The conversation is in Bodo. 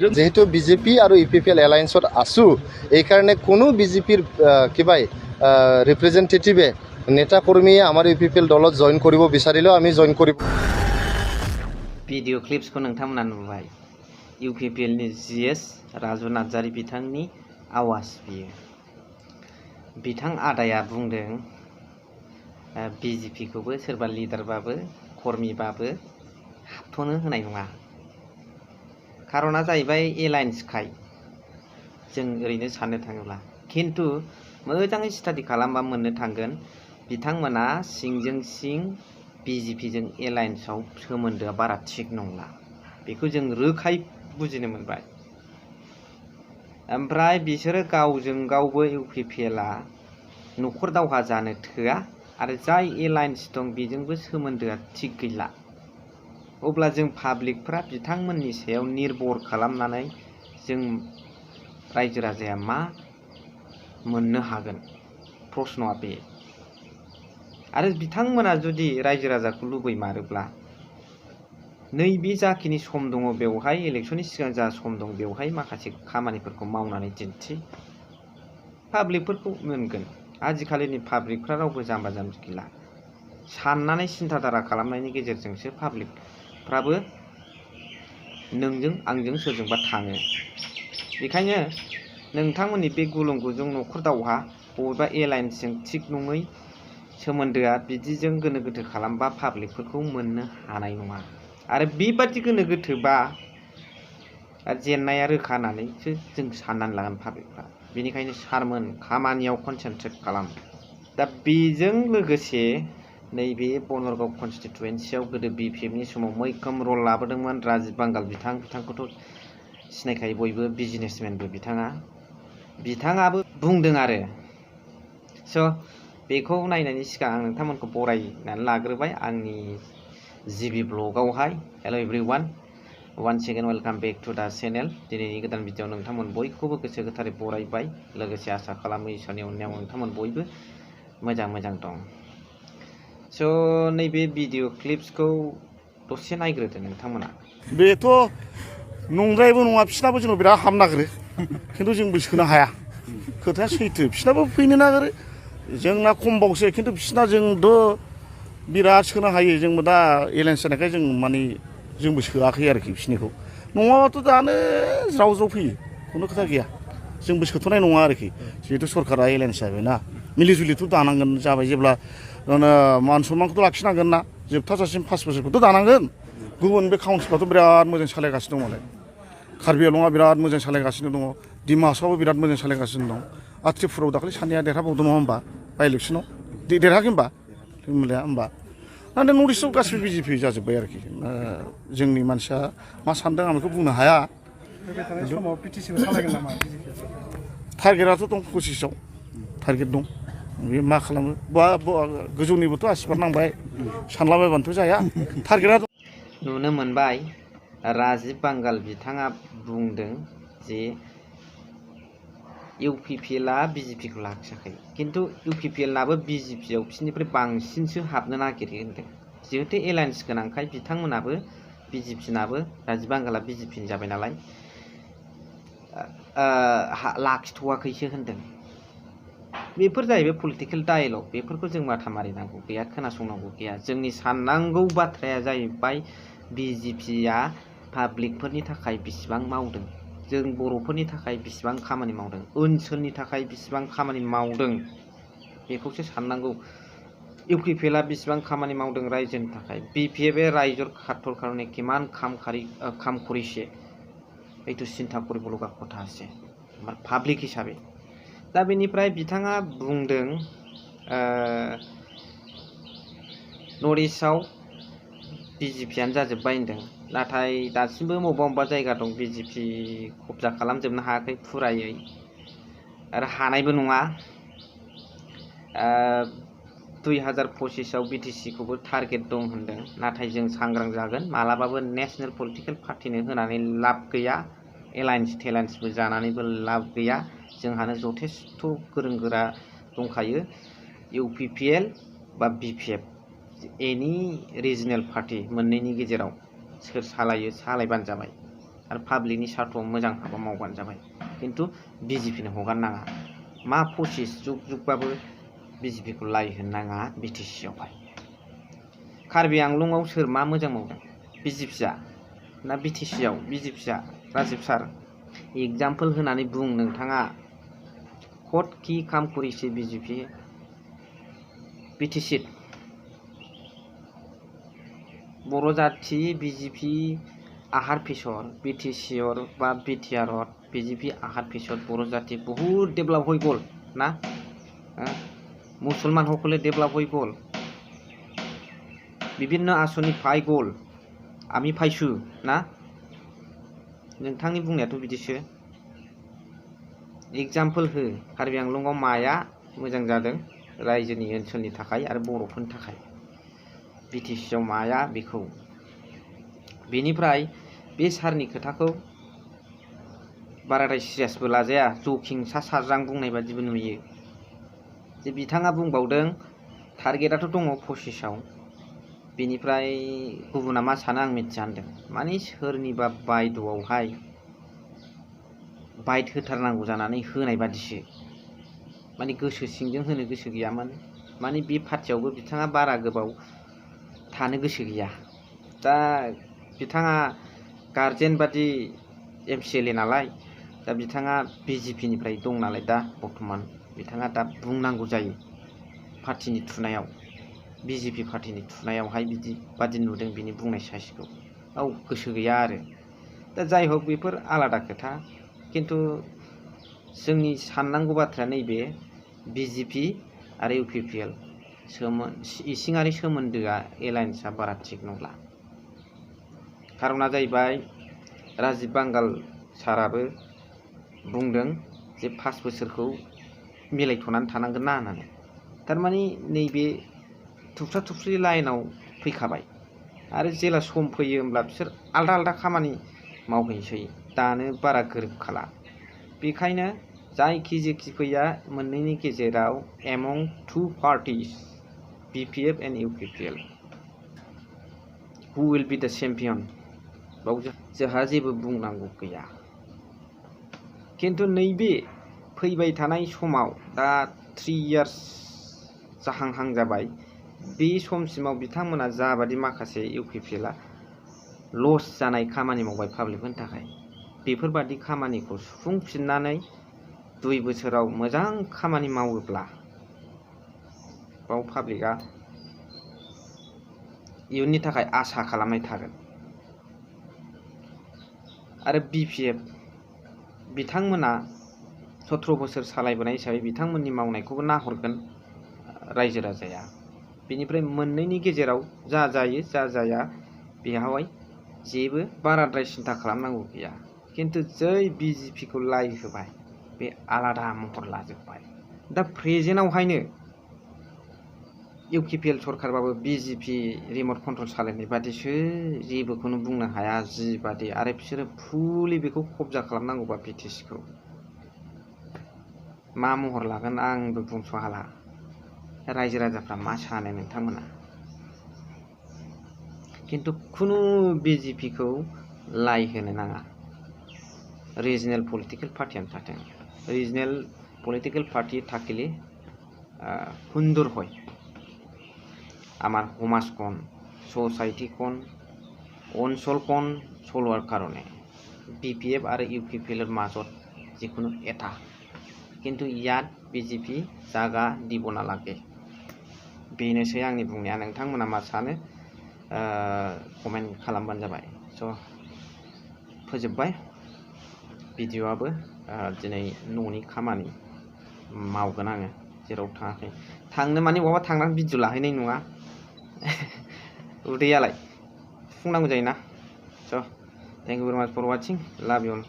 যেহেতু বিজেপি আৰু ইউপিপিএল এলায়েন্সত আছোঁ এইকাৰণে কোনো বিজেপিৰ কিবাই ৰিপ্ৰেজেণ্টেটিভে নেতা কৰ্মীয়ে আমাৰ ইউপিপিএল দলত জইন কৰিব বিচাৰিলেও আমি জইন কৰিব। भिडिअ क्लिप्सखौ नोंथांमोना नुबाय इउपिपिएलनि जिएस राजु नार्जारी बिथांनि आवाज बियो। बिथां आदाया बुंदों बिजेपिखौबो सोरबा लिडारबाबो कर्मीबाबो हाबथ'नो होनाय नङा। खारना जाहैबाय एलायन्सखाय जों ओरैनो साननो थाङोब्ला, खिन्थु मोजाङै स्टाडि खालामबा मोननो थांगोन बिथांमोना सिंजों सिं बिजेपिजों एलायन्सआव सोमोन्दोआ बारा थिग नंला। बेखौ जों रोखायै बुजिनो मोनबाय। ओमफ्राय बिसोरो गावजों गावबो इउपिपिएलआ न'खर दावहा जानो थोआ आरो जाय एलायन्स दं बेजोंबो सोमोन्दोआ थिग गैला। अब्ला जों पाब्लिकफ्रा बिथांमोननि सायाव निर्भर खालामनानै जों रायजो राजाया मा मोननो हागोन प्रश्नआ बे। आरो बिथांमोना जुदि रायजो राजाखौ लुबैमारोब्ला नैबे जाखिनि सम दङ बेवहाय इलेक्सननि सिगां जा सम दं बेवहाय माखासे खामानिफोरखौ मावनानै दिन्थि पाब्लिकफोरखौ मोनगोन। आजिखालिनि पाब्लिकफ्रा रावबो जाम्बा जाम्बि गैला। साननानै सिन्थाधारा खालामनायनि गेजेरजोंसो पाब्लिकफ्राबो नोंजों आंजों सोरजोंबा थाङो। बेखायनो नोंथांमोननि बे गुलुं गुजुं न'खर दावहा बबेबा एलायन्सजों थिग नङै सोमोन्दोआ बिदिजों गोनो गोथो खालामबा पाब्लिकफोरखौ मोननो हानाय नङा। आरो बेबादि गोनो गोथोबा जेननाया रोखा होननानैसो जों साननानै लागोन पाब्लिकफ्रा। बेनिखायनो सारमोन खामानियाव कनसेन्ट्रेट खालाम। दा बेजों लोगोसे नैबे बनरगाव कनस्टिटुवेन्सियाव गोदो बिपिएफनि समाव मैखोम रल लाबोदोंमोन राजीब बांगाल बिथांखौथ' सिनायखायो बयबो, बिजनेसमेनबो बिथाङाबो बुंदों आरो। स' बेखौ नायनायनि सिगां आं नोंथांमोनखौ बरायनानै लाग्रोबाय आंनि जिबि ब्लगावहाय। Hello' everyone, once again welcome back to the channel. दिनैनि गोदान भिडिअ नोंथांमोन बयखौबो गोसो गोथारै बरायबाय। लोगोसे आसा खालामो इसोरनि अननायाव नोंथांमोन बयबो मोजां दं। स' नैबे भिडिअ क्लिप्सखौ दसे नायग्रोदो नोंथांमोना। बेथ' नंद्रायबो नङा, बिसिनाबो जोंनाव बिराद हाबनो नागिरो खिन्थु जोंबो सोनो हाया। खोथाया सैथो, बिसिनाबो फैनो नागिरो जोंना खमबावसो, खिन्थु बिसिना जोंथ' बिराद सोनो हायो। जोंबो दा एलायन्स जानायखाय जों माने जोंबो सोआखै आरोखि बिसिनिखौ। नङाबाथ' दानो ज्राव ज्राव फैयो, खुनु खोथा गैया। जोंबो सोथ'नाय नङा आरोखि, जिहेथु सरकारा एलायन्स जाबायना मिलि जुलिथ' दानांगोन जाबाय जेब्ला मान सनमानखौथ' लाखिनांगोन ना, जोबथाजासिम 5 बोसोरखौथ' दानांगोन। गुबुन बे काउन्सिलफ्राथ' बिराद मोजां सालायगासिनो दं मालाय। कार्बि आंलंआ बिराद मोजां सालायगासिनो दङ, डिमा हासावबो बिराद मोजां सालायगासिनो दं। आरो त्रिपुरायाव दाखालि सानैया देरहाबावदों नङा होमबा बाइ इलेक्सनाव, देरहायाखै होमबा होमबालाय होमबा दा नर्थ इस्टआव गासिबो बिजेपि जाजोब्बाय आरोखि। जोंनि मानसिया मा सानदों आं बेखौ बुंनो हाया। टारगेटआथ' दं 25आव टारगेट दं। बे मा खालामो बा गोजौनिबोथ' आसिरबाद नांबाय, सानलाबायबानोथ' जाया। टारगेटआ नुनो मोनबाय राजीब बांगाल बिथाङा बुंदों जे इउपिपिएलआ बिजेपिखौ लाखियाखै, खिन्थु इउपिपिएलनाबो बिजेपिआव बिसोरनिफ्राय बांसिनसो हाबनो नागिरो होनदों। जिहेतु एलायन्स गोनांखाय बिथांमोनाबो बिजेपिनाबो राजीब बांगाला बिजेपिनि जाबाय नालाय लाखिथ'वाखैसो होनदों। बेफोर जाहैबाय पलिटिकेल डायलग, बेफोरखौ जों माथा मारिनांगौ गैया, खोनासंनांगौ गैया। जोंनि साननांगौ बाथ्राया जाहैबाय बिजेपिआ पाब्लिकफोरनि थाखाय बिसिबां मावदों, जों बर'फोरनि थाखाय बिसिबां खामानि मावदों, ओनसोलनि थाखाय बिसिबां खामानि मावदों बेखौसो साननांगौ। इउपिपिएलआ बिसिबां खामानि मावदों रायजोनि थाखाय, बिपिएफए रायजोर खाथल कारणे किमान काम करिছে এইটো চিন্তা কৰিব লগা কথা আছে पाब्लिक हिसाबै। दा बेनिफ्राय बिथाङा बुंदों नर्थ इस्टआव बिजेपिआनो जाजोब्बाय होनदों, नाथाय दासिमबो बबेबा जायगा दं बिजेपि कब्जा खालामजोबनो हायाखै फुरायै, आरो हानायबो नङा। 2025आव बिटिसिखौबो टारगेट दं होनदों, नाथाय जों सांग्रां जागोन। मालाबाबो नेसनेल पलिटिकेल पार्टिनो होनानै लाब गैया, एलायन्स टेलायन्सबो जानानैबो लाब गैया। जोंहानो जथेस्थ' गोरों गोरा दंखायो। इउपिपिएल बा बिपिएफ एनि रिजनेल पार्टि मोननैनि गेजेराव सोर सालायो सालायबानो जाबाय। आरो पाब्लिकनि सार्थ'आव मोजां हाबा मावबानो जाबाय खिन्थु बिजेपिनो हगारनाङा मा पसिस जुग जुगबाबो बिजेपिखौ लायहोनो नाङा बिटिसि आवहाय कार्बि आंलंआव सोर मा मोजां मावदों बिजेपिया ना बिटिसि आव बिजेपिया राजिब सार एग्जाम्पल होनानै बुं नोंथाङा खद कि काम करिছে बिजेपि बिटिसि बर' जाति बिजेपि आहार पिছৰ बिटिसिर बा बिटिआरत बिजेपि आहार पिছৰ बर' जाति बहुत डेभेलप হৈ গ'ল না মুছলমান সকলে डेभेलप হৈ গ'ল বিভিন্ন आसनि পাই গ'ল আমি পাইছো ना नोंथांनि बुंनायाथ' बिदिसो एग्जाम्पल हो कार्बि आंलंआव माया मोजां जादों रायजोनि ओनसोलनि थाखाय आरो बर'फोरनि थाखाय बिटिसि आव माया बेखौ बेनिफ्राय बे सारनि खोथाखौ बाराद्राय सिरियासबो लाजाया जकिं सा साज्रां बुंनाय बादिबो नुयो जे बिथाङा बुंबावदों टारगेटआथ' दङ 25 आव बेनिफ्राय गुबुना मा सानो आं मिथिया होनदों माने सोरनिबा बायद'आवहाय बाइट होथारनांगौ जानानै होनाय बादिसो माने गोसो सिंजों होनो गोसो गैयामोन माने बे पार्टियावबो बिथाङा बारा गोबाव थानो गोसो गैया दा बिथाङा गार्जेन बादि एमसिएलए नालाय दा बिथाङा बिजेपिनिफ्राय दं नालाय दा बर्थमान बिथाङा दा बुंनांगौ जायो पार्टिनि थुनायाव बिजेपि पार्टिनि थुनायावहाय बिदि बादि नुदों बिनि बुंनाय साइसखौ औ गोसो गैया आरो दा जाय हक बेफोर आलादा खोथा खिन्थु जोंनि साननांगौ बाथ्राया नैबे बिजेपि आरो इउपिपिएल इसिङारि सोमोन्दोआ एलायन्सआ बारा थिग नंला खारना जाहैबाय राजीब बांगाल साराबो बुंदों जे 5 बोसोरखौ मिलायथ'नानै थानांगोन ना होननानै थारमाने नैबे थुबसा थुबस्रि लाइनाव फैखाबाय आरो जेला सम फैयो होमब्ला बिसोर आलदा आलदा खामानि मावहैनोसै दानो बारा गोरोबखाला बेखायनो जायखि जेखि फैया मोननैनि गेजेराव among 2 parties BPF and UPPL हु विल बी द चेम्पियन बाव जोंहा जेबो बुंनांगौ गैया खिन्थु नैबे फैबाय थानाय समाव दा 3 इयार्स जाहांहां जाबाय बे समसिमाव बिथांमोना जाबादि माखासे इउपिपिएलआ लस जानाय खामानि मावबाय पाब्लिकफोरनि थाखाय बेफोरबादि खामानिखौ सुफुंफिननानै 2 बोसोराव मोजां खामानि मावोब्ला बाव पाब्लिकआ इयुननि थाखाय आसा खालामनाय थागोन आरो बिपिएफ बिथांमोना 17 बोसोर सालायबोनाय हिसाबै बिथांमोननि मावनायखौबो नाहरगोन रायजो राजाया बेनिफ्राय मोननैनि गेजेराव जा जायो जा जाया बेवहाय जेबो बाराद्राय सिन्था खालामनांगौ गैया खिन्थु जै बिजेपिखौ लाइ होबाय बे आलादा महर लाजोबबाय दा प्रेजेन्टआवहायनो इउपिपिएल सरकारबाबो बिजेपि रिमट कन्ट्रल सालायनाय बादिसो जेबोखौनो बुंनो हाया जि बादि आरो बिसोरो फुलि बेखौ कब्जा खालामनांगौबा बिटिसिखौ मा महर लागोन आंबो बुंस' हाला रायजो राजाफ्रा मा सानो नोंथांमोना खिन्थु खुनु बिजेपिखौ लाइ होनो नाङा रिजनेल पलिटिकेल पार्टियानो थाथों रिजनेल पलिटिकेल पार्टी থাকিলে সুন্দর হয় আমার সমাজখন সোসাইটিখন অঞ্চলখন চলোৱাৰ কাৰণে বিপিএফ আৰু ইউপিপিএলৰ মাজত যিকোনো এটা কিন্তু ইয়াত বিজেপি জায়गा দিব নালাগে बेनोसै आंनि बुंनाया नोंथांमोना मा सानो कमेन्ट खालामबानो जाबाय स' फोजोबबाय भिडिअ'आबो दिनै न'नि खामानि मावगोन आङो जेराव थाङाखै थांनो माने बहाबा थांनानै भिडिअ' लाहैनाय नङा उदैयालाय सुफुंनांगौ जायोना स' थेंक इउ भेरि माच फर वाचिं लाभ इउ अल